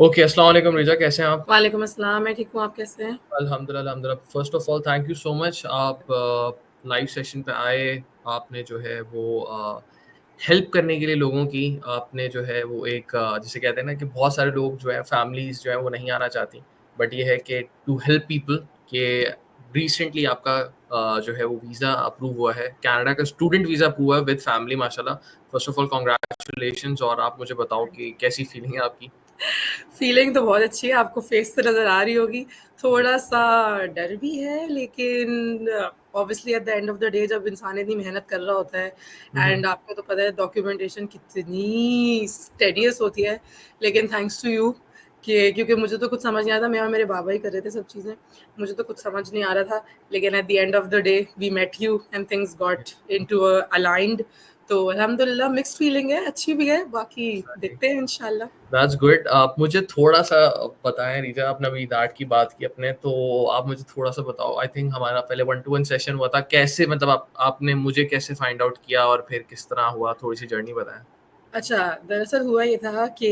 Okay, अस्सलाम वालेकुम रिजा, कैसे हैं आप? वालेकुम अस्सलाम, मैं ठीक हूँ, आप कैसे हैं? अल्हम्दुलिल्लाह, अल्हम्दुलिल्लाह। First of all thank you so much आप लाइव सेशन पे आए। आपने जो है वो हेल्प करने के लिए लोगों की आपने जो है वो एक जिसे कहते हैं ना कि बहुत सारे लोग जो है फैमिलीज़ जो है वो नहीं आना चाहती। बट ये है कि टू हेल्प पीपल कि रिसेंटली आपका जो है वो वीज़ा अप्रूव हुआ है। कनाडा का स्टूडेंट वीज़ा अप्रूव हुआ है विद फैमिली माशाल्लाह। फ़र्स्ट ऑफ़ ऑल कांग्रेचुलेशंस और आप मुझे बताओ कि कैसी फीलिंग है आपकी? फीलिंग तो बहुत अच्छी है, आपको फेस से नज़र आ रही होगी। जी। थोड़ा-सा डर भी है, लेकिन obviously eight the end of the day जब इंसान इतनी मेहनत कर रहा होता है हुँ, हुँ। एंड आपको तो पता है डॉक्यूमेंटेशन कितनी टेडियस होती है, लेकिन थैंक्स टू यू कि क्योंकि मुझे तो कुछ समझ नहीं आया था, मैं और मेरे बाबा ही कर रहे थे सब चीज़ें। मुझे तो कुछ समझ नहीं आ रहा था, लेकिन at the end of the day we met you and things got into aligned. तो अल्हम्दुलिल्लाह मिक्स्ड फीलिंग है, अच्छी भी है, बाकी देखते हैं इंशाल्लाह। That's good. आप मुझे थोड़ा-सा बताएँ रिचा आपने अभी दैट की बात की अपने, तो आप मुझे थोड़ा-सा बताओ आई थिंक हमारा पहले 1 टू 1 सेशन हुआ था, कैसे मतलब आपने मुझे कैसे फाइंड आउट किया और फिर किस तरह हुआ? थोड़ी-सी जर्नी बताएँ? अच्छा, दरअसल हुआ ये था कि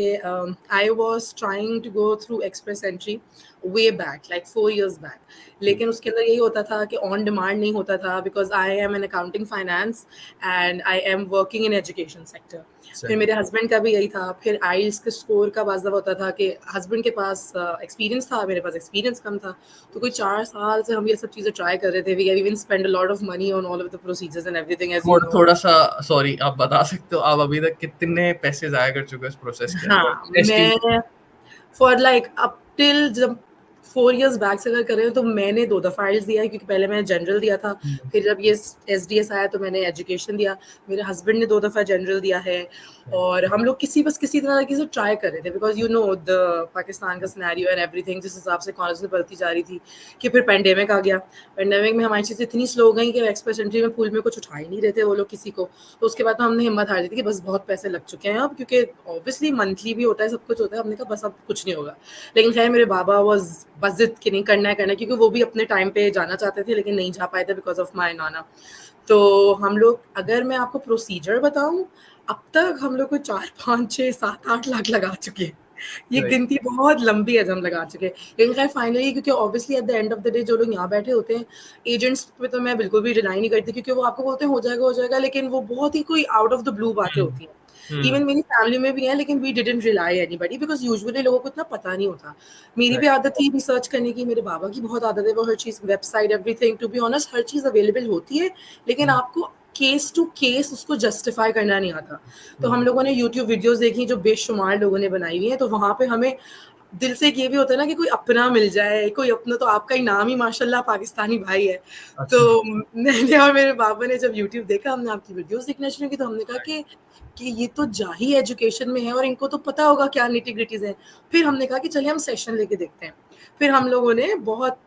I was trying to go through express entry way back like 4 years back. जी, लेकिन उसके अंदर यही होता था कि ऑन डिमांड नहीं होता था because I am in accounting finance and I am working in education sector. फिर सही। मेरे हस्बैंड का भी यही था, फिर आइल्स के स्कोर का बाज़ होता था कि हस्बैंड के पास एक्सपीरियंस था, मेरे पास एक्सपीरियंस कम था। तो कोई 4 साल से हम ये सब चीज़ें ट्राई कर रहे थे। We even spend a lot of money on all of the procedures and everything as you know. थोड़ा-सा सॉरी आप बता सकते हो आप अभी तक कितने पैसे ज़ाया कर चुके हो इस प्रोसेस के अंदर? हाँ, एस्टिमेट। मैं फॉर लाइक अप टिल जब 4 इयर्स बैक से अगर करें तो मैंने 2 दफ़ा आइल्स दिया है क्योंकि पहले मैंने जनरल दिया था, हुँ, फिर जब ये एसडीएस आया तो मैंने एजुकेशन दिया। मेरे हस्बैंड ने 2 दफ़ा जनरल दिया है और हम लोग किसी तरीके से ट्राई कर रहे थे because you know the Pakistan का सिनेरियो एंड एवरीथिंग जिस हिसाब से कॉलेजेस बढ़ती जा रही थी कि फिर पैंडेमिक आ गया। पैंडेमिक में हमारी चीज़ें इतनी स्लो हो गई कि एक्सप्रेस एंट्री में पूल में कुछ उठा ही नहीं रहे थे वो लोग किसी को। तो उसके बाद तो हमने हिम्मत हार दी थी कि बस बहुत पैसे लग चुके हैं अब क्योंकि ऑब्वियसली मंथली भी होता है, सब कुछ होता है। हमने कहा बस अब कुछ नहीं होगा। लेकिन खैर मेरे बाबा वाज़ बस ज़िद कि नहीं करना है क्योंकि वो भी अपने टाइम पे जाना चाहते थे लेकिन नहीं जा पाए थे बिकॉज़ ऑफ माय नाना। तो हम लोग अगर मैं आपको प्रोसीजर बताऊँ, अब तक हम लोग को 4, 5, 6, 7, 8 लाख लगा चुके हैं। ये राइट। गिनती बहुत लंबी है जो हम लगा चुके हैं। लेकिन खैर फाइनली क्योंकि obviously eight the end of the day जो लोग यहाँ बैठे होते हैं, एजेंट्स पे तो मैं बिल्कुल भी रिलाई नहीं करती क्योंकि वो आपको बोलते हैं हो जाएगा लेकिन वो बहुत ही कोई आउट ऑफ द ब्लू बातें हुँ, होती हैं। हुँ, इवन मेरी फैमिली में भी हैं लेकिन we didn't rely anybody because usually लोगों को इतना पता नहीं होता। मेरी भी राइट। आदत थी रिसर्च करने की, मेरे बाबा की बहुत आदत है, वो हर चीज़ website everything to be honest हर चीज़ अवेलेबल होती है, लेकिन हुँ, आपको केस टू केस उसको जस्टिफाई करना नहीं आता। तो हम हुँ, लोगों ने यूट्यूब वीडियोज़ देखी जो बेशुमार लोगों ने बनाई हुई हैं, तो वहाँ पे हमें दिल से एक ये भी होता है ना कि कोई अपना मिल जाए, कोई अपना तो आपका ही नाम ही माशाल्लाह पाकिस्तानी भाई है। तो अच्छा। मैंने और मेरे पापा ने जब यूट्यूब देखा, हमने आपकी वीडियोज़ देखना शुरू की तो हमने कहा कि ये तो जाही एजुकेशन में है और इनको तो पता होगा क्या निटी-ग्रिटीज़ हैं। फिर हमने कहा कि चलिए हम सेशन लेके देखते हैं। फिर हम लोगों ने बहुत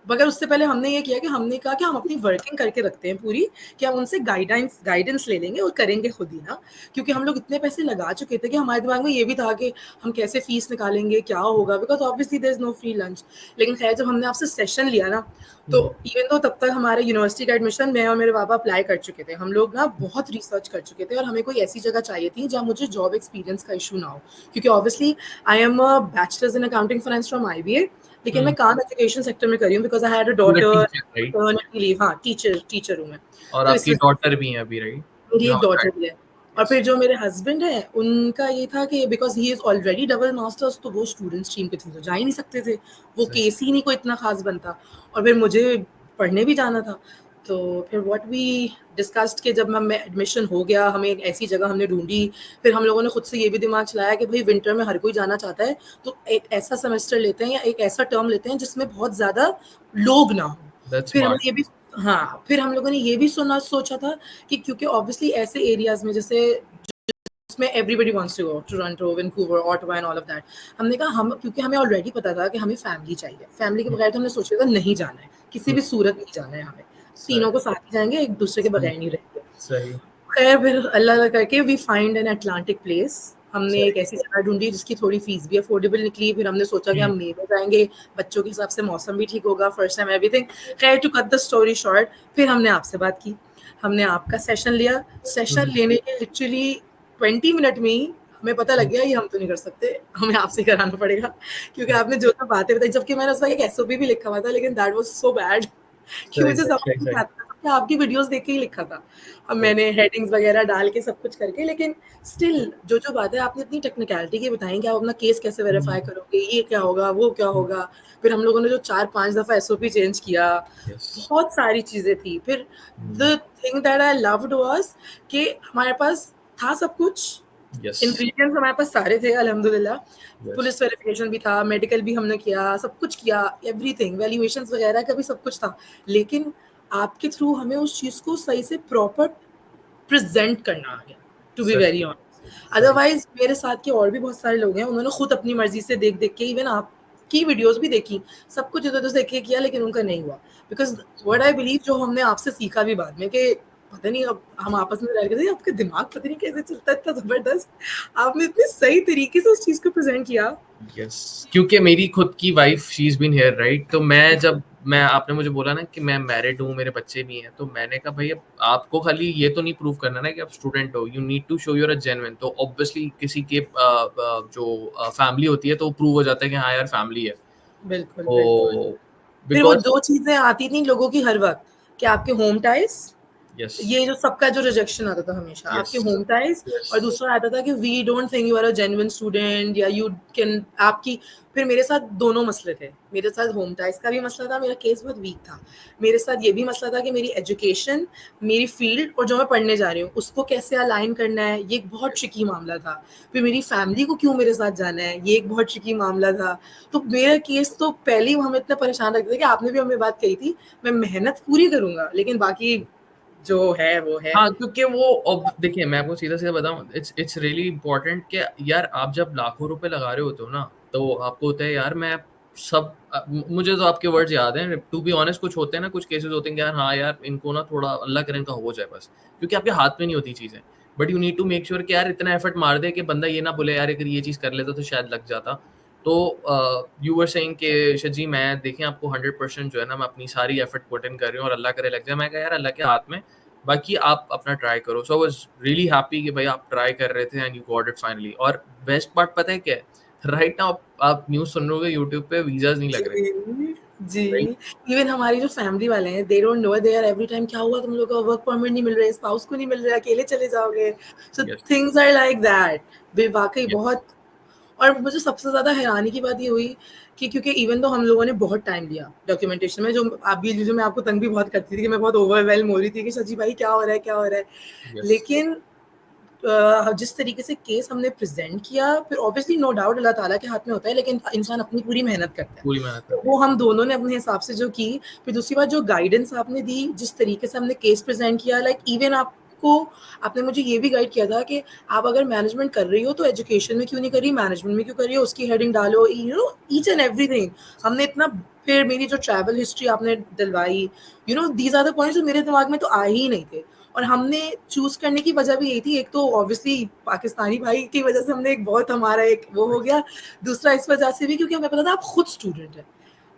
मगर उससे पहले हमने ये किया कि हमने कहा कि हम अपनी वर्किंग करके रखते हैं पूरी, कि हम उनसे गाइडेंस ले लेंगे और करेंगे खुद ही ना। क्योंकि हम लोग इतने पैसे लगा चुके थे कि हमारे दिमाग में ये भी था कि हम कैसे फीस निकालेंगे, क्या होगा? Because obviously there is no free lunch. लेकिन ख़ैर जब हमने आपसे सेशन लिया ना, तो हुँ, इवन दो तब तक हमारे यूनिवर्सिटी का एडमिशन मैं और मेरे पापा अप्लाई कर चुके थे। हम लोग ना बहुत रिसर्च कर चुके थे और हमें कोई ऐसी जगह चाहिए थी जहाँ मुझे जॉब एक्सपीरियंस का इश्यू ना हो। क्योंकि obviously I am a bachelors in accounting finance from IBA लेकिन हुँ। मैं काम एजुकेशन सेक्टर में कर रही हूँ because I had a you are daughter teacher right? Paternity leave हाँ, टीचर हूँ मैं। और तो इस आपकी वजह से डॉटर भी हैं अभी राइट? मेरी यू एक हैव अ डॉटर भी है। चाइल्ड और यस। फिर जो मेरे हस्बैंड हैं, उनका ये था कि because he is already double masters तो वो स्टूडेंट स्ट्रीम के थ्रू तो जा ही नहीं सकते थे। वो सही। केस ही नहीं कोई इतना ख़ास बनता और फिर मुझे पढ़ने भी जाना था। तो फिर व्हाट वी डिस्कस्ड कि जब मैं एडमिशन हो गया, हमें एक ऐसी जगह हमने ढूँढी। फिर हम लोगों ने खुद से ये भी दिमाग चलाया कि भई विंटर में हर कोई जाना चाहता है, तो एक ऐसा सेमेस्टर लेते हैं या एक ऐसा टर्म लेते हैं जिसमें बहुत ज़्यादा लोग ना हों। दैट्स फिर स्मार्ट। हमने ये भी हाँ, फिर हम लोगों ने ये भी सोचा था कि क्योंकि ऑब्वियसली ऐसे एरियाज़ में जैसे जिसमें everybody wants to go Toronto, Vancouver, Ottawa and all of that. हमने कहा हम क्योंकि हमें ऑलरेडी पता था कि हमें फैमिली चाहिए। फैमिली के हुँ, बगैर तो हमने सोचा था नहीं जाना है, किसी हुँ, भी सूरत नहीं जाना है हमें। तीनों सही, को साथ ही जाएँगे, एक दूसरे के सही, बगैर नहीं रहेंगे। सही, खैर फिर अल्लाह करके we find an Atlantic place. हमने सही। एक ऐसी जगह ढूँढी जिसकी थोड़ी फीस भी अफोर्डेबल निकली। फिर हमने सोचा कि हुँ, हम मई में जाएँगे, बच्चों के हिसाब से मौसम भी ठीक होगा, फर्स्ट टाइम एवरीथिंग। खैर to cut the story short फिर हमने आपसे बात की। हमने आपका सेशन लिया। हुँ, सेशन लेने के लिटरली 20 मिनट में ही हमें पता लग गया ये हम तो नहीं कर सकते, हमें आपसे कराना पड़ेगा, क्योंकि आपने जो जो बातें बताई, जबकि मैंने उसका एक एसओपी भी लिखा हुआ था, लेकिन दैट वाज सो बैड कि मुझे समझ सही नहीं आता था कि आपकी वीडियोस देख के ही लिखा था। अब सही। मैंने हेडिंग्स वगैरह डाल के सब कुछ करके, लेकिन स्टिल जो जो बातें आपने इतनी टेक्निकलिटी की बताई कि आप अपना केस कैसे वेरीफाई करोगे, ये क्या होगा, वो क्या होगा, फिर हम लोगों ने जो 4-5 दफा एसओपी चेंज किया, यस। बहुत सारी चीजें थी। फिर the thing that I loved was कि हमारे पास था सब कुछ, यस। इंग्रेडिएंट्स हमारे पास सारे थे अल्हम्दुलिल्लाह। यस। पुलिस वेरिफिकेशन भी था, मेडिकल भी हमने किया, सब कुछ किया, एवरीथिंग, वैल्यूएशंस वगैरह का भी सब कुछ था। लेकिन आपके थ्रू हमें उस चीज़ को सही से प्रॉपर प्रेज़ेंट करना आ गया, टू बी सही वेरी ऑनेस्ट। सही। अदरवाइज़ मेरे साथ के और भी बहुत सारे लोग हैं, उन्होंने खुद अपनी मर्ज़ी से देख-देख के, इवन आपकी वीडियोज़ भी देखी, सब कुछ इधर-उधर से देख के किया, लेकिन उनका नहीं हुआ। बिकॉज़ व्हाट आई बिलीव, जो हमने आपसे सीखा भी बाद में, कि पता नहीं, अब हम आपस में रह के, आपका दिमाग पता नहीं कैसे चलता है इतना ज़बरदस्त। आपने इतने सही तरीके से उस चीज़ को प्रेज़ेंट किया। यस, क्योंकि मेरी खुद की wife she is been here right, तो मैं आपने मुझे बोला ना कि मैं मैरिड हूँ, मेरे बच्चे भी हैं, तो मैंने कहा भई अब आपको खाली ये तो नहीं प्रूव करना ना कि आप स्टूडेंट हो, you need to show you are a genuine. तो ऑब्वियसली किसी के जो फैमिली होती है तो प्रूव हो जाता है कि हाँ यार फैमिली है। बिल्कुल, बिल्कुल। तो फिर वो बिकॉज़ 2 चीज़ें आती थी लोगों की हर वक़्त, कि आपके होम टाइज़, यस, ये जो सबका जो रिजेक्शन आता था हमेशा, यस, आपके होम टाइज़, यस, और दूसरा आता था कि we don't think you are a genuine student, या यू कैन आपकी। फिर मेरे साथ दोनों मसले थे। मेरे साथ होम टाइज़ का भी मसला था, मेरा केस बहुत वीक था। मेरे साथ ये भी मसला था कि मेरी एजुकेशन, मेरी फ़ील्ड और जो मैं पढ़ने जा रही हूँ, उसको कैसे अलाइन करना है, ये एक बहुत ट्रिकी मामला था। फिर मेरी फैमिली को क्यों मेरे साथ जाना है, ये एक बहुत ट्रिकी मामला था। तो मेरा केस तो पहले ही हमें इतना परेशान रखता था कि आपने भी हमें बात कही थी, मैं मेहनत पूरी करूँगा, लेकिन बाकी जो है वो है। हाँ, क्योंकि वो अब देखिए मैं आपको सीधा-सीधा बताऊँ, इट्स इट्स रियली इम्पोर्टेंट कि यार आप जब लाखों रुपए लगा रहे होते हो ना, तो आपको होता है यार मैं मुझे तो आपके वर्ड्स याद हैं, टू बी ऑनेस्ट कुछ होते हैं ना, कुछ केसेस होते हैं कि यार हाँ यार, इनको ना थोड़ा अल्लाह करे इनका हो जाए बस। क्योंकि आपके हाथ में नहीं होती चीज़ें। But you need to make sure कि यार इतना एफर्ट मार दे कि बंदा ये ना बोले यार अगर ये चीज़ कर लेता तो शायद लग जाता। तो यू वर सेइंग कि जी मैं देखें आपको 100% जो है ना मैं अपनी सारी एफर्ट पुट इन कर रही हूँ और अल्लाह करे लग जाए। मैं कहा यार अल्लाह के हाथ में, बाकी आप अपना ट्राई करो। सो आई वाज़ रियली हैप्पी कि भाई आप ट्राई कर रहे थे and you got it finally. और बेस्ट पार्ट पता है क्या है? राइट नाउ आप न्यूज़ सुन रहे होगे यूट्यूब पे वीज़ाज़ नहीं लग रहे, जी, जी। राइट? इवन हमारी जो फैमिली वाले हैं, they don't know, they are every time, क्या हुआ तुम लोग का वर्क परमिट नहीं मिल रहा है, स्पाउस को नहीं मिल रहा है, अकेले चले जाओगे। So yes, things are like that. वे वाक़ई यस, बहुत। और मुझे सबसे ज़्यादा हैरानी की बात ये हुई कि क्योंकि इवन तो हम लोगों ने बहुत टाइम लिया डॉक्यूमेंटेशन में, जो आप भी, जो मैं आपको तंग भी बहुत करती थी कि मैं बहुत ओवरवेल्म हो रही थी कि सची भाई क्या हो रहा है, क्या हो रहा है? यस। लेकिन जिस तरीके से केस हमने प्रेज़ेंट किया, फिर ऑब्वियसली नो डाउट अल्लाह ताला के हाथ में होता है, लेकिन इंसान अपनी पूरी मेहनत करता है। पूरी मेहनत तो करनी वो हम दोनों ने अपने हिसाब से जो की, फिर दूसरी बात जो गाइडेंस आपने दी, जिस तरीके से हमने केस प्रेज़ेंट किया, लाइक इवन आपको, आपने मुझे ये भी गाइड किया था कि आप अगर मैनेजमेंट कर रही हो तो एजुकेशन में क्यों नहीं कर रही, मैनेजमेंट में क्यों कर रही हो, उसकी हेडिंग डालो, you know, each and everything. हमने इतना, फिर मेरी जो ट्रैवल हिस्ट्री आपने डलवाई, you know, these are the points जो मेरे दिमाग में तो आए ही नहीं थे। और हमने चूज़ करने की वजह भी यही थी, एक तो ऑब्वियसली पाकिस्तानी भाई की वजह से हमने एक बहुत, हमारा एक वो हो गया, दूसरा इस वजह से भी क्योंकि हमें पता था आप खुद स्टूडेंट हैं।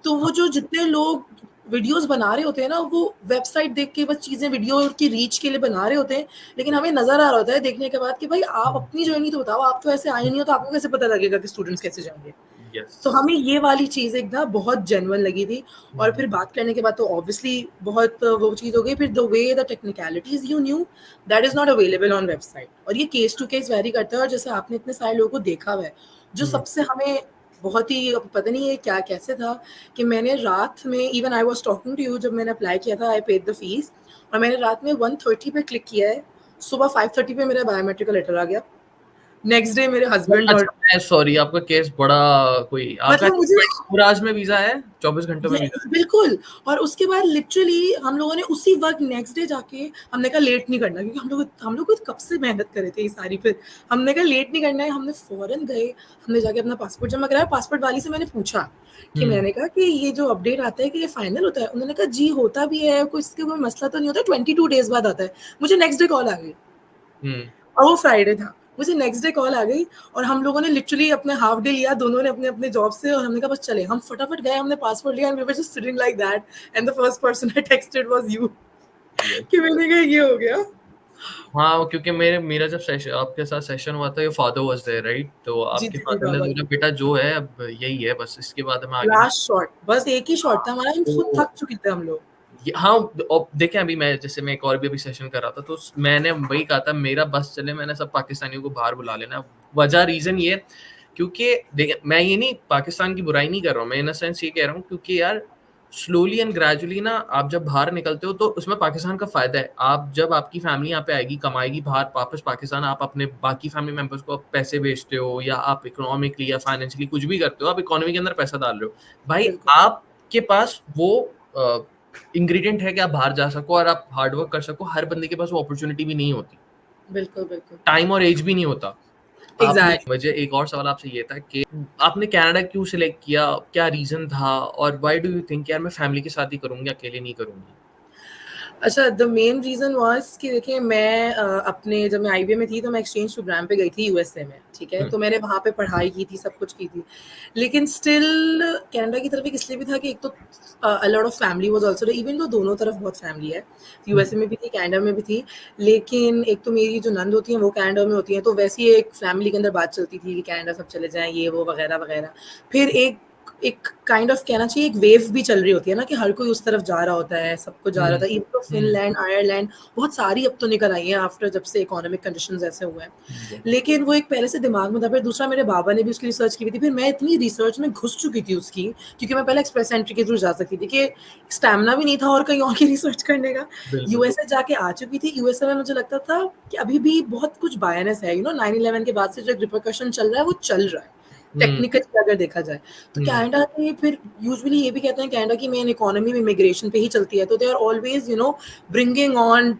तो हाँ, वो जो जितने लोग वीडियोज़ बना रहे होते हैं ना, वो वेबसाइट देख के बस चीज़ें वीडियो की रीच के लिए बना रहे होते हैं, लेकिन हमें नज़र आ रहा होता है देखने के बाद कि भाई आप अपनी जर्नी तो बताओ, आप तो ऐसे आए नहीं हो, तो आपको कैसे पता लगेगा कि स्टूडेंट्स कैसे जाएँगे? यस। तो हमें ये वाली चीज़ एक ना बहुत जेन्युइन लगी थी। और हुँ, फिर बात करने के बाद तो ऑब्वियसली बहुत वो चीज़ हो गई, फिर the way the technicalities you new, that is not available on website, और ये केस टू केस वेरी करता है। और जैसे आपने इतने सारे लोगों को देखा हुआ है, जो हुँ, सबसे हमें बहुत ही, अब पता नहीं ये क्या कैसे था, कि मैंने रात में, even I was talking to you, जब मैंने अप्लाई किया था, आई पेड द फीस, और मैंने रात में 1:30 पे क्लिक किया है, सुबह 5:30 पे मेरा बायोमेट्रिक का लेटर आ गया। नेक्स्ट डे मेरे हस्बैंड और, अच्छा मैं सॉरी आपका केस बड़ा कोई आपका मतलब मुझे 24 आवर्स में वीज़ा है? 24 घंटों में ये वीज़ा है? बिल्कुल। और उसके बाद लिटरली हम लोगों ने उसी वक़्त नेक्स्ट डे जाके, हमने कहा लेट नहीं करना, क्योंकि हम लोग कब से मेहनत कर रहे थे ये सारी, फिर हमने कहा लेट नहीं करना है, हमने फ़ौरन गए, हमने जाके अपना पासपोर्ट जमा कराया। पासपोर्ट वाली से मैंने पूछा कि, हुँ, मैंने कहा कि ये जो अपडेट आता है कि ये फाइनल होता है? उन्होंने कहा जी होता भी है, कोई इसके कोई मसला तो नहीं होता, 22 डेज़ बाद आता है। मुझे नेक्स्ट डे कॉल आ गई। हुँ, और वो फ्राइडे था। मुझे नेक्स्ट डे कॉल आ गई, और हम लोगों ने लिटरली अपने हाल्फ डे लिया, दोनों ने अपने-अपने जॉब से, और हमने कहा बस चले। हम फटाफट गए, हमने पासपोर्ट लिया, and we were just sitting like that, and the first person I texted was you. Yes. कि मैंने कहा ये हो गया। हाँ, क्योंकि मेरा जब सेशन आपके साथ सेशन हुआ था, your father was there right? तो जी, आपके जी, जी, फादर ने बाबा बोला जी। बेटा जो है अब यही है बस इसके बाद हमें आगे नहीं लास्ट शॉट, बस एक ही शॉट हाँ, था हमारा, हम खुद तो थक चुके थे हम लोग। हाँ, देखें अभी मैं एक और भी अभी सेशन कर रहा था, तो मैंने वही कहा था मेरा बस चले मैंने सब पाकिस्तानियों को बाहर बुला लेना है। वजह रीज़न ये क्योंकि देखिए मैं ये नहीं पाकिस्तान की बुराई नहीं कर रहा हूँ, मैं इन अ सेंस ये कह रहा हूँ क्योंकि यार स्लोली एंड ग्रेजुअली ना आप जब बाहर निकलते हो तो उसमें पाकिस्तान का फ़ायदा है। आप जब आपकी फैमिली यहाँ पे आएगी, कमाएगी बाहर वापस पाकिस्तान आप अपने बाकी फैमिली मेंबर्स को पैसे भेजते हो या आप इकोनॉमिकली या फाइनेंशियली कुछ भी करते हो, आप इकोनॉमी के अंदर पैसा डाल रहे हो। भाई बिल्कुल, आपके पास वो अ, इंग्रीडिएंट है कि आप बाहर जा सको और आप हार्ड वर्क कर सको, हर बंदे के पास वो अपॉर्च्युनिटी भी नहीं होती। बिल्कुल, बिल्कुल। टाइम और एज भी नहीं होता। आपने एग्ज़ैक्ट मुझे एक और सवाल आपसे ये था कि आपने कनाडा क्यों सिलेक्ट किया? क्या रीज़न था? और व्हाई डू यू थिंक यार मैं फैमिली के साथ ही करूँगी, अकेले नहीं करूँगी? अच्छा, द मेन रीज़न वाज़ कि देखिए मैं अपने जब मैं आईबीए में थी तो मैं एक्सचेंज प्रोग्राम पे गई थी यूएसए में, ठीक है? हुँ, तो मैंने वहाँ पे पढ़ाई की थी, सब कुछ की थी। लेकिन स्टिल कनाडा की तरफ एक इसलिए भी था कि एक तो a lot of family was also there even though दोनों तरफ बहुत फैमिली है। हुँ, यूएसए में भी थी, कनाडा में भी थी। लेकिन एक तो मेरी जो नंद होती हैं वो कनाडा में होती हैं, तो वैसे ही एक फैमिली के अंदर बात चलती थी कि कनाडा सब चले जाएँ, ये वो वगैरह-वगैरह। फिर एक एक काइंड ऑफ कहना चाहिए एक वेव भी चल रही होती है ना कि हर कोई उस तरफ जा रहा होता है, सबको जा रहा हुँ, होता है। इवन तो हुँ, फ़िनलैंड, आयरलैंड बहुत सारी अब तो निकल आई हैं आफ्टर जब से इकोनॉमिक कंडीशंस ऐसे हुए हैं। जी, लेकिन वो एक पहले से दिमाग में था, फिर दूसरा मेरे बाबा ने भी उसकी रिसर्च की हुई थी, फिर मैं इतनी रिसर्च में घुस चुकी थी उसकी क्योंकि मैं पहले एक्सप्रेस एंट्री के थ्रू जा सकती थी कि स्टैमिना भी नहीं था और कहीं और की रिसर्च करने का। बिल्कुल। यूएसए जाके आ चुकी थी, यूएसए में मुझे लगता था कि अभी भी बहुत कुछ बायनेस है, 9/11 के बाद से जो एक रिपरकशन चल रहा है, वो चल रहा है, हुँ, टेक्निकली अगर देखा जाए। तो हुँ, कनाडा के फिर यूजुअली ये भी कहते हैं कनाडा की मेन इकोनॉमी में इमिग्रेशन पे ही चलती है, तो they are always bringing on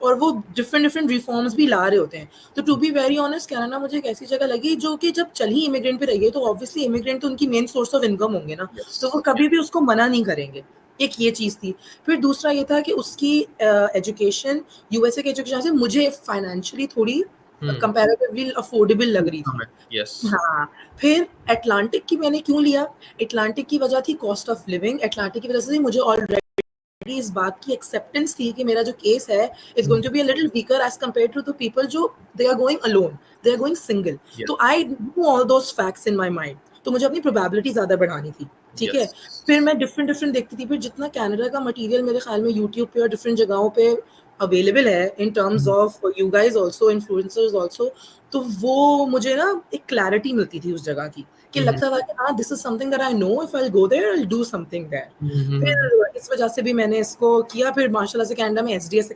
और वो डिफरेंट डिफरेंट रिफॉर्म्स भी ला रहे होते हैं। तो to be very honest Canada मुझे एक ऐसी जगह लगी जो कि जब चल ही इमिग्रेंट पे रही है, तो ऑब्वियसली इमिग्रेंट तो उनकी मेन सोर्स ऑफ इनकम होंगे ना, तो वो यस, कभी भी उसको मना नहीं करेंगे। एक ये चीज़ थी। फिर दूसरा ये था कि उसकी एजुकेशन यूएसए की एजुकेशन से मुझे फाइनेंशियली थोड़ी हुँ, कंपैरेटिवली अफोर्डेबल लग रही कम थी। है, यस, हाँ, फिर अटलांटिक की मैंने क्यों लिया? अटलांटिक की वजह थी कॉस्ट ऑफ लिविंग, अटलांटिक की वजह से मुझे ऑलरेडी इस बात की एक्सेप्टेंस थी कि मेरा जो केस है is hmm, going to be a little weaker as compared to the people जो they are going alone, they are going single. तो yes, I knew all those facts in my mind. तो मुझे अपनी probability ज़्यादा बढ़ानी थी, ठीक है? यस, फिर मैं डिफरेंट डिफरेंट देखती थी, फिर जितना कनाडा का मटीरियल मेरे ख़्याल में यूट्यूब पे और डिफरेंट जगहों पे अवेलेबल है in terms hmm, of you guys also influencers also, तो वो मुझे ना एक क्लैरिटी मिलती थी उस जगह की, कि हुँ, लगता था कि हाँ, this is something that I know if I will go there I will do something there. Hmm, hmm, hmm. फिर इस वजह से भी मैंने इसको किया, फिर माशाल्लाह से कनाडा में एसडीएस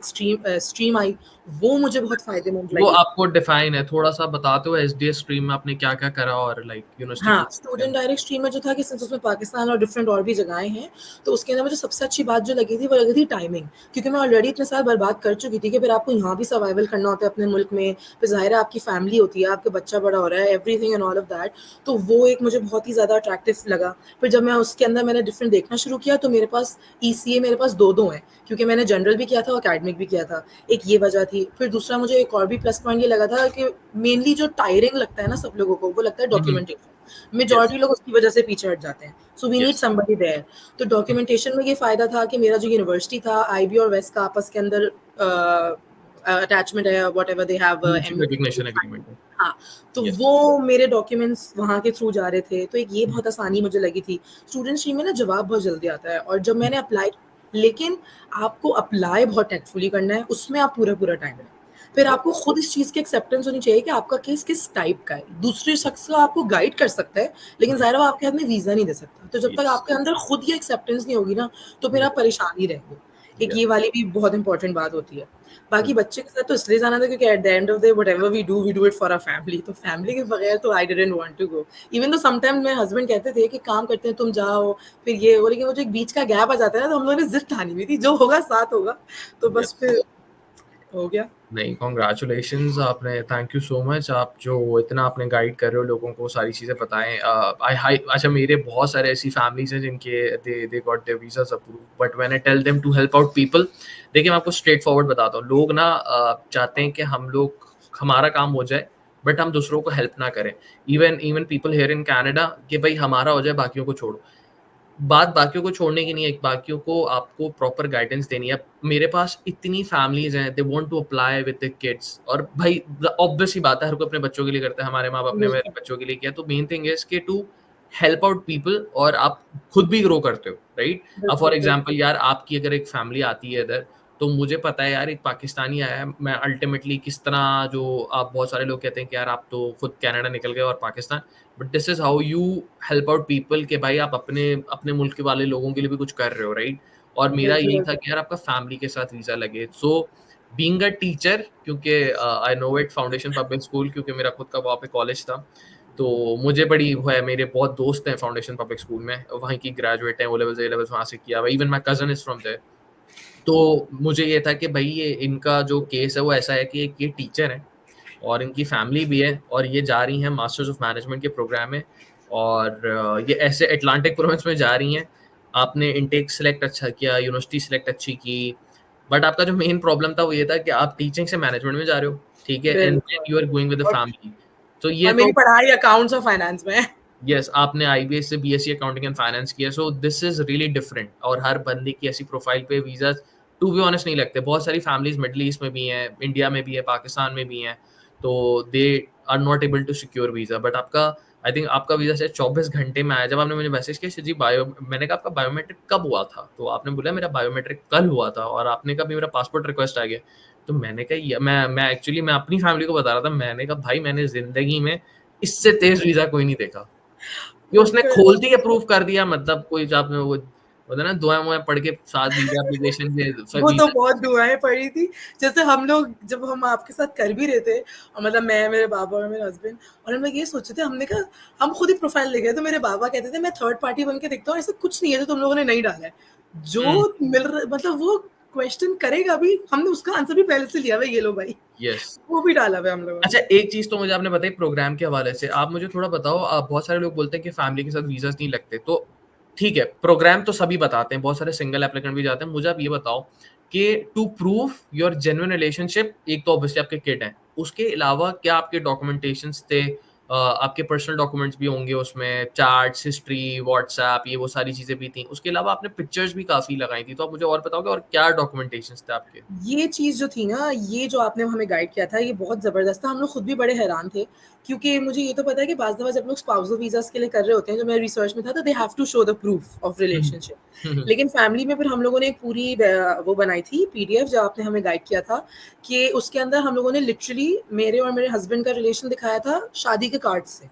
स्ट्रीम आई, वो मुझे बहुत फ़ायदेमंद वो लगी। आपको डिफाइन है, थोड़ा-सा बताते हो एसडीएस स्ट्रीम में आपने क्या-क्या करा और लाइक यूनिवर्सिटी हाँ, के स्टूडेंट अंदर? डायरेक्ट स्ट्रीम में जो था कि सिंस उसमें पाकिस्तान और डिफरेंट और भी जगहें हैं, तो उसके अंदर मुझे सबसे अच्छी बात जो लगी थी, वो लगी थी टाइमिंग। क्योंकि मैं ऑलरेडी इतने साल बर्बाद कर चुकी थी कि फिर आपको यहाँ भी सर्वाइवल करना होता है अपने मुल्क में, फिर ज़ाहिर है आपकी फैमिली होती है, आपका बच्चा बड़ा हो रहा है, everything and all of that. तो वो एक मुझे बहुत ही ज़्यादा अट्रैक्टिव लगा। फिर जब मैं उसके अंदर मैंने डिफरेंट देखना शुरू किया, तो मेरे पास ईसीए मेरे पास 2-2 हैं, क्योंकि मैंने जनरल भी किया था और एकेडमिक भी किया था। एक ये वजह थी। फिर दूसरा मुझे एक और भी प्लस पॉइंट ये लगा था कि मेनली जो टायरिंग लगता है ना सब लोगों को, वो लगता है हुँ, हुँ, डॉक्यूमेंटेशन। यस, मेजॉरिटी लोग उसकी वजह से पीछे हट जाते हैं। So we need yes, somebody there. तो हुँ, डॉक्यूमेंटेशन में ये फ़ायदा था कि मेरा जो यूनिवर्सिटी था, आईबी और वेस्ट का आपस के अंदर अटैचमेंट है, whatever they have mutual MOU recognition agreement है, हाँ, तो यस, वो मेरे डॉक्यूमेंट्स वहाँ के थ्रू जा रहे थे, तो एक ये बहुत आसानी मुझे लगी थी। स्टूडेंट स्ट्रीम में ना जवाब बहुत जल्दी आता है और जब हुँ, मैंने अप्लाई लेकिन आपको अप्लाई बहुत टैक्टफुली करना है, उसमें आप पूरा-पूरा टाइम दें। फिर यस, आपको खुद इस चीज़ की एक्सेप्टेंस होनी चाहिए कि आपका केस किस टाइप का है। दूसरे शख्स का आपको गाइड कर सकता है, लेकिन हुँ, ज़ाहिर है वो आपके हाथ में वीज़ा नहीं दे सकता। तो जब तक यस, आपके अंदर खुद ये एक्सेप्टेंस नहीं होगी ना, तो फिर हुँ, आप परेशान ही रहेंगे। एक यस, ये वाली भी बहुत इम्पोर्टेंट बात होती है। हुँ, बाकी बच्चे के साथ तो इसलिए जाना था क्योंकि at the end of the day whatever we do it for our family. तो फैमिली के बगैर तो I didn't want to go. Even though sometimes मेरे हस्बैंड कहते थे कि काम करते हैं तुम जाओ, फिर ये वो, लेकिन वो जो एक बीच का गैप आ जाता है ना, तो हम लोगों ने ज़िद ठानी हुई थी जो होगा साथ होगा। तो बस यस। फिर हो गया। नहीं, कांग्रेचुलेशंस आपने थैंक यू सो मच आप जो इतना आपने गाइड कर रहे हो लोगों को सारी चीज़ें बताएँ आई हाई अच्छा मेरे बहुत सारे ऐसी फैमिलीज़ हैं जिनके they got their visas approved but when I tell them to help out people देखिए मैं आपको स्ट्रेट फॉरवर्ड बताता हूँ लोग ना चाहते हैं कि हम लोग हमारा काम हो जाए बट हम दूसरों को हेल्प ना करें। Even even people here in Canada कि भाई हमारा हो जाए बाकियों को छोड़ो। बात बाकियों को छोड़ने की नहीं है, बाकियों को आपको प्रॉपर गाइडेंस देनी है। मेरे पास इतनी फैमिलीज़ हैं, they want to apply with the kids, और भाई ऑब्वियस सी बात है, हर कोई अपने बच्चों के लिए करता है, हमारे माँ-बाप ने मेरे बिल्कुल, बच्चों के लिए किया। तो मेन थिंग इज़ कि टू हेल्प आउट पीपल, और आप खुद भी ग्रो करते हो, राइट? अब फॉर बिल्कुल, एग्ज़ाम्पल बिल्कुल, यार, आपकी अगर एक फैमिली आती है इधर, तो मुझे पता है यार एक पाकिस्तानी आया है, मैं अल्टीमेटली किस तरह, जो आप बहुत सारे लोग कहते हैं कि यार आप तो खुद कनाडा निकल गए और Pakistan, but this is how you help out people, कि भाई आप अपने अपने मुल्क के वाले लोगों के लिए भी कुछ कर रहे हो, राइट? और मेरा बिल्कुल, यही था बिल्कुल। कि यार आपका फैमिली के साथ वीज़ा लगे। सो बीइंग अ टीचर, क्योंकि I know it foundation public school, क्योंकि मेरा खुद का वहाँ पे कॉलेज था, तो मुझे बड़ी वो है, मेरे बहुत दोस्त हैं फाउंडेशन पब्लिक स्कूल में, वहीं की ग्रेजुएट हैं, ओ लेवल्स, ए लेवल्स वहाँ से किया हुआ, even my cousin is from there. तो मुझे ये था कि भई ये इनका जो केस है वो ऐसा है कि एक ये टीचर हैं, और इनकी फैमिली भी है, और ये जा रही हैं मास्टर्स ऑफ मैनेजमेंट के प्रोग्राम में, और ये ऐसे अटलांटिक प्रोविंस में जा रही हैं। आपने इनटेक सेलेक्ट अच्छा किया, यूनिवर्सिटी सेलेक्ट अच्छी की, बट आपका जो मेन प्रॉब्लम था वो ये था कि आप टीचिंग से मैनेजमेंट में जा रहे हो, ठीक है? एंड बिल्कुल। Then you are going with the और फैमिली। तो ये और मेरी तो पढ़ाई अकाउंट्स और फाइनेंस में है। यस, आपने आईबीएस से बीएससी अकाउंटिंग एंड फाइनेंस किया, so this is really different, और हर बंदे की ऐसी प्रोफाइल पे वीज़ाज़ टू बी ऑनेस्ट नहीं लगते। बहुत सारी फैमिलीज़ मिडल ईस्ट में भी हैं, इंडिया में भी है, पाकिस्तान में भी हैं, तो they are not able to secure visa, but आपका, आई थिंक आपका वीज़ा शायद 24 घंटे में आया। जब आपने मुझे मैसेज किया, "शिव जी बायो", मैंने कहा, "आपका बायोमेट्रिक कब हुआ था?" तो आपने बोला, "मेरा बायोमेट्रिक कल हुआ था", और आपने कहा, "अभी मेरा पासपोर्ट रिक्वेस्ट आ गया।" तो मैंने कहा, "ये", मैं एक्चुअली मैं अपनी फैमिली को बता रहा था, मैंने कहा, "भाई मैंने ज़िंदगी में इससे तेज़ वीज़ा कोई नहीं देखा।" ये उसने बिल्कुल। खोलते ही अप्रूव कर दिया, मतलब कोई जो आपने वो होता है ना, दुआएँ-वुआएँ पढ़ के साथ वीज़ा एप्लीकेशन के फिर वो तो वीज़ा। बहुत दुआएँ पड़ी थी। जैसे हम लोग जब हम आपके साथ कर भी रहे थे और मतलब मैं, मेरे बाबा और मेरे हस्बैंड और हम लोग ये सोचे थे, हमने कहा हम खुद ही प्रोफ़ाइल ले गए, तो मेरे बाबा कहते थे मैं थर्ड पार्टी बन के देखता हूँ, ऐसा कुछ नहीं है जो तुम लोगों ने नहीं डाला है। हुँ, जो मिल र मतलब वो क्वेश्चन करेगा भी, हमने उसका आंसर भी पहले से लिया हुआ है, ये लो भाई, यस। वो भी डाला हुआ है हम लोगों ने। अच्छा, एक चीज़ तो मुझे आपने बताई प्रोग्राम के हवाले से, आप मुझे थोड़ा बताओ, बहुत सारे लोग बोलते हैं कि फैमिली के साथ वीज़ाज़ नहीं लगते, तो ठीक है, प्रोग्राम तो सभी बताते हैं, बहुत सारे सिंगल एप्लीकेंट भी जाते हैं। मुझे आप ये बताओ कि to prove your genuine relationship, एक तो ऑब्वियसली आपके किड हैं, उसके अलावा क्या आपके डॉक्यूमेंटेशंस थे? आपके पर्सनल डॉक्यूमेंट्स भी होंगे उसमें, चैट्स, हिस्ट्री, व्हाट्सएप, ये वो सारी चीज़ें भी थी। उसके अलावा आपने पिक्चर्स भी काफ़ी लगाई थी, तो आप मुझे और बताओगे और क्या डॉक्यूमेंटेशंस थे आपके? ये चीज़ जो थी ना, ये जो आपने हमें गाइड किया था, ये बहुत ज़बरदस्त था। हम लोग खुद भी बड़े हैरान थे, क्योंकि मुझे ये तो पता है कि बाज़ दफ़ा जब लोग स्पाउसल वीज़ाज़ के लिए कर रहे होते हैं, जो मेरे रिसर्च में था, तो they have to show the proof of hmm, hmm. Relationship. हुँ, हुँ। लेकिन फैमिली में फिर हम लोगों ने एक पूरी वो बनाई थी पीडीएफ, जो आपने हमें गाइड किया था, कि उसके अंदर हम लोगों ने लिटरली मेरे और मेरे हस्बैंड का रिलेशन दिखाया था शादी के कार्ड से।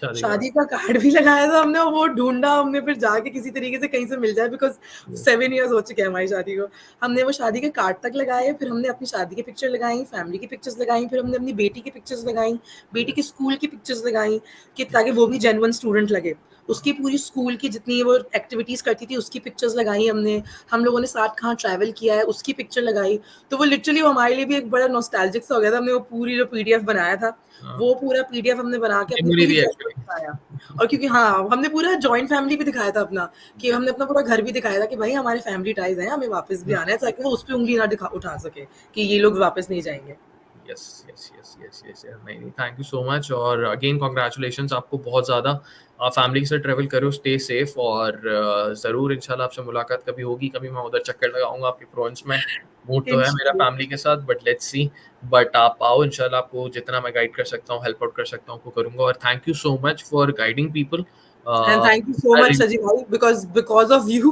शादी के बाद। शादी का कार्ड भी लगाया था हमने, और वो ढूँढा हमने फिर जाके किसी तरीके से कहीं से मिल जाए, बिकॉज़ 7 इयर्स हो चुके हैं हमारी शादी को। हमने वो शादी के कार्ड तक लगाए, फिर हमने अपनी शादी की पिक्चर लगाई, फैमिली की पिक्चर्स लगाई, फिर हमने अपनी बेटी की पिक्चर्स लगाई, बेटी के यस, स्कूल की पिक्चर्स लगाई, कि ताकि यस। वो भी जेन्युइन स्टूडेंट लगे। उसकी पूरी स्कूल की जितनी वो एक्टिविटीज़ करती थी, उसकी पिक्चर्स लगाई हमने। हम लोगों ने साथ कहाँ ट्रैवल किया है, उसकी पिक्चर लगाई। तो वो लिटरली वो हमारे लिए भी एक बड़ा नॉस्टैल्जिक सा हो गया था। हमने वो पूरी जो पीडीएफ बनाया था, हाँ, वो पूरा पीडीएफ हमने बना के अपनी मेमोरी पूरी थी फैमिली एक्चुअली। को दिखाया। और क्योंकि हाँ, हमने पूरा जॉइंट फैमिली भी दिखाया था अपना, कि हमने अपना पूरा घर भी दिखाया था कि भाई हमारे फैमिली टाइज़ हैं, हमें वापस भी हुँ। आना है, ताकि वो उसपे उँगली ना दिखा उठा सके कि ये लोग वापस नहीं जाएँगे। Yes, yes, yes, yes, yes, नहीं, नहीं, थैंक यू सो मच, और अगेन कांग्रेचुलेशंस आपको बहुत ज़्यादा। आप फैमिली के साथ ट्रैवल करो, स्टे सेफ, और ज़रूर इंशाल्लाह आपसे मुलाकात कभी होगी, कभी मैं उधर चक्कर लगाऊँगा आपकी प्रोविंस में। मूड तो है मेरा इंशाल्लाह। फैमिली के साथ, बट लेट्स सी। बट आप आओ इंशाल्लाह, आपको जितना मैं गाइड कर सकता हूँ, हेल्प आउट कर सकता हूँ, आपको करूँगा, और thank you so much for guiding people. And a, thank you so I much really सजी भाई, बिकॉज़ ऑफ यू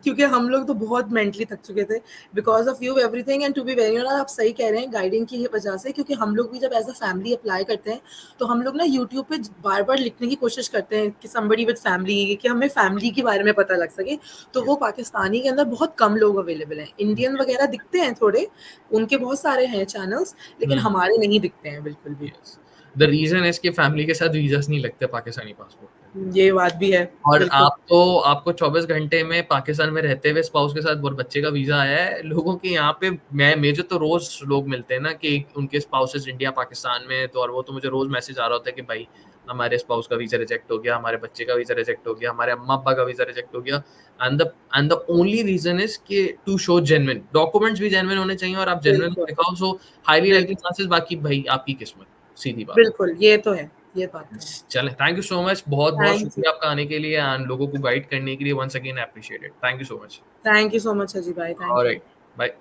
क्योंकि हम लोग तो बहुत मेंटली थक चुके थे। Because of you everything, and to be very honest, आप सही कह रहे हैं गाइडिंग की वजह से, क्योंकि हम लोग भी जब एज़ अ फैमिली अप्लाई करते हैं, तो हम लोग ना यूट्यूब पे बार-बार लिखने की कोशिश करते हैं कि समबडी विद फैमिली, कि हमें फैमिली के बारे में पता लग सके। तो वो पाकिस्तानी के अंदर बहुत कम लोग अवेलेबल हैं। इंडियन वगैरह दिखते हैं थोड़े, उनके बहुत सारे हैं चैनल्स, लेकिन हुँ, हमारे नहीं दिखते हैं बिल्कुल भी। यस। द रीज़न इज़ कि फैमिली के साथ वीज़ाज़ नहीं लगते पाकिस्तानी पासपोर्ट पे। ये बात भी है, और बिल्कुल। आपको 24 घंटे में पाकिस्तान में रहते हुए स्पाउस के साथ और बच्चे का वीज़ा आया है। लोगों के यहाँ पे मुझे तो रोज़ लोग मिलते हैं ना कि उनके स्पाउसेस इंडिया, पाकिस्तान में, तो और वो तो मुझे रोज़ मैसेज आ रहा होता है कि भाई हमारे स्पाउस का वीज़ा रिजेक्ट हो गया, हमारे बच्चे का वीज़ा रिजेक्ट हो गया, हमारे अम्मा-अब्बा का वीज़ा रिजेक्ट हो गया। And the only reason is कि टू शो जेन्युइन डॉक्यूमेंट्स भी जेन्युइन होने चाहिए, और आप जेन्युइन बिल्कुल, दिखाओ, सो हाइली लाइकली बिल्कुल। चांसेस, बाकी भाई आपकी किस्मत, सीधी बात। बिल्कुल, ये तो है। ये बात तो है। चलें, थैंक यू सो मच। बहुत-बहुत थैंक यू। शुक्रिया आपका आने के लिए एंड लोगों को गाइड करने के लिए once again I appreciate it. Thank you so much. Thank you so much अजी भाई, थैंक यू। Alright, bye.